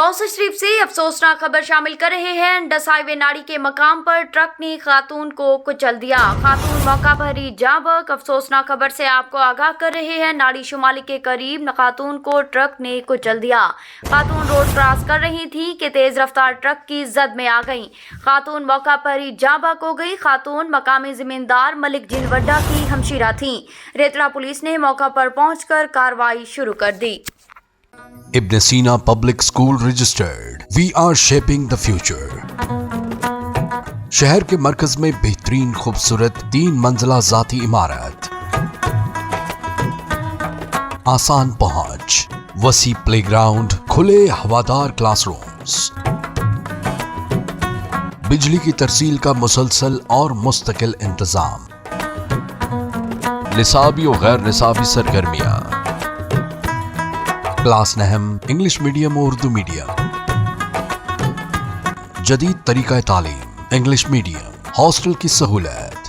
तौसा शरीफ से अफसोसनाक खबर शामिल कर रहे हैं। इंडस हाईवे नाड़ी के मकाम पर ट्रक ने खातून को कुचल दिया। खातून मौका पर ही जाँ बहक। अफसोसनाक खबर से आपको आगाह कर रहे हैं। नाड़ी शुमाली के करीब खातून को ट्रक ने कुचल दिया। खातून रोड क्रॉस कर रही थी कि तेज रफ्तार ट्रक की जद में आ गई। खातून मौका पर ही जाँ बहक हो गई। खातून मकामी जमींदार मलिक जिनवड्डा की हमशीरा थी। रेतड़ा पुलिस ने मौका पर पहुंचकर कार्रवाई शुरू कर दी। Ibn Sina Public School Registered. We are shaping the future. शहर के मरकज में बेहतरीन खूबसूरत 3 मंजिला जाती इमारत, आसान पहुंच, वसी प्लेग्राउंड, खुले हवादार क्लासरूम्स, बिजली की तरसील का मुसलसल और मुस्तकिल इंतजाम, निसाबी और गैर निसाबी सरगर्मियां, क्लास नहम, इंग्लिश मीडियम और उर्दू मीडियम, जदीद तरीका तालीम, इंग्लिश मीडियम, हॉस्टल की सहूलत,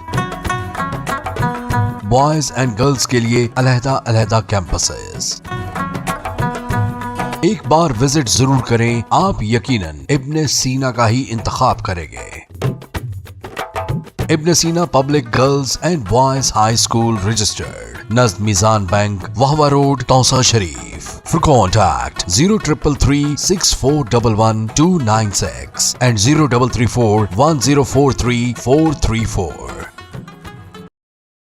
बॉयज एंड गर्ल्स के लिए अलहदा कैंपसेस। एक बार विजिट जरूर करें, आप यकीनन इब्न सीना का ही इंतखाब करेंगे। Ibn Sina public girls and boys high school registered, नज़द Meezan bank, Vehowa road, Taunsa Sharif. For contact 0333 6411 296 and 0334 1043 434.